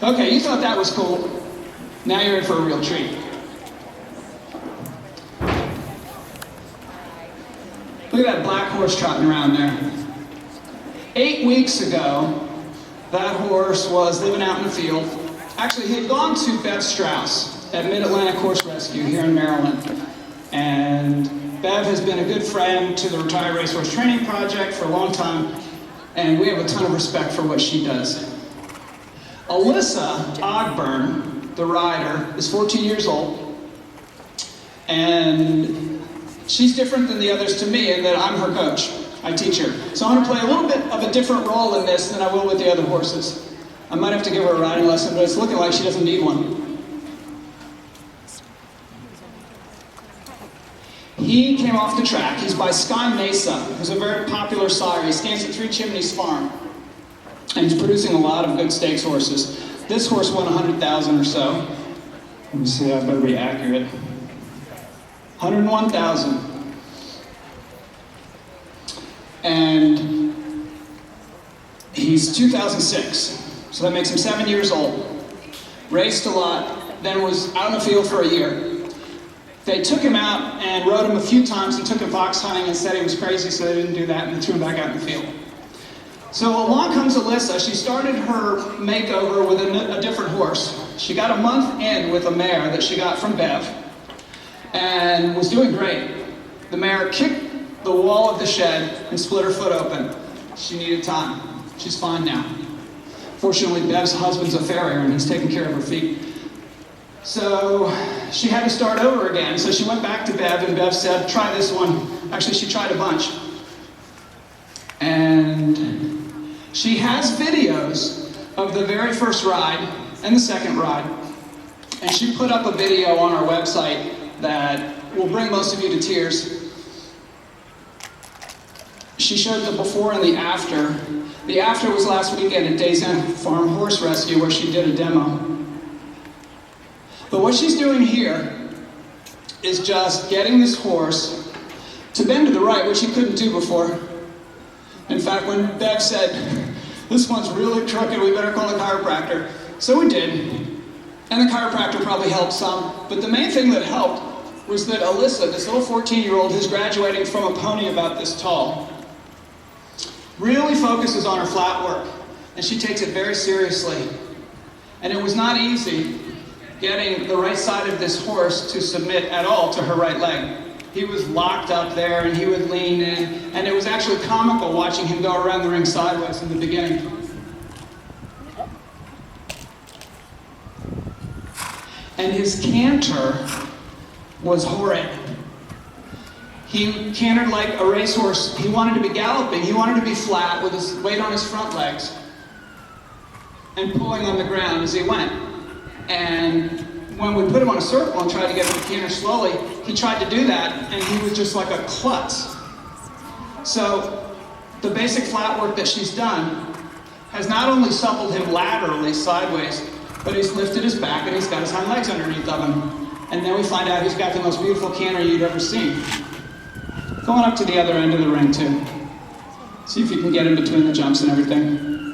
Okay, you thought that was cool. Now you're in for a real treat. Look at that black horse trotting around there. 8 weeks ago, that horse was living out in the field. Actually, he had gone to Bev Strauss at Mid-Atlantic Horse Rescue here in Maryland. And Bev has been a good friend to the Retired Racehorse Training Project for a long time, and we have a ton of respect for what she does. Elissa Ogburn, the rider, is 14 years old, and she's different than the others to me in that I'm her coach. I teach her. So I'm going to play a little bit of a different role in this than I will with the other horses. I might have to give her a riding lesson, but it's looking like she doesn't need one. He came off the track. He's by Sky Mesa, who's a very popular sire. He stands at Three Chimneys Farm, and he's producing a lot of good stakes horses. This horse won 100,000 or so. Let me see, I better be accurate. 101,000. And he's 2006, so that makes him 7 years old. Raced a lot, then was out in the field for a year. They took him out and rode him a few times and took him fox hunting and said he was crazy, so they didn't do that, and they threw him back out in the field. So along comes Elissa. She started her makeover with a different horse. She got a month in with a mare that she got from Bev and was doing great. The mare kicked the wall of the shed and split her foot open. She needed time. She's fine now. Fortunately, Bev's husband's a farrier and he's taking care of her feet. So she had to start over again. So she went back to Bev and Bev said, try this one. Actually, she tried a bunch. And she has videos of the very first ride and the second ride. And she put up a video on our website that will bring most of you to tears. She showed the before and the after. The after was last weekend at Days End Farm Horse Rescue where she did a demo. But what she's doing here is just getting this horse to bend to the right, which he couldn't do before. In fact, when Bev said, this one's really crooked, we better call the chiropractor. So we did. And the chiropractor probably helped some. But the main thing that helped was that Elissa, this little 14-year-old who's graduating from a pony about this tall, really focuses on her flat work. And she takes it very seriously. And it was not easy getting the right side of this horse to submit at all to her right leg. He was locked up there and he would lean in, and it was actually comical watching him go around the ring sideways in the beginning. And his canter was horrid. He cantered like a racehorse. He wanted to be galloping. He wanted to be flat with his weight on his front legs and pulling on the ground as he went. And when we put him on a circle and tried to get him to canter slowly, he tried to do that, and he was just like a klutz. So the basic flat work that she's done has not only suppled him laterally, sideways, but he's lifted his back and he's got his hind legs underneath of him. And then we find out he's got the most beautiful canter you'd ever seen. Going up to the other end of the ring too. See if you can get in between the jumps and everything.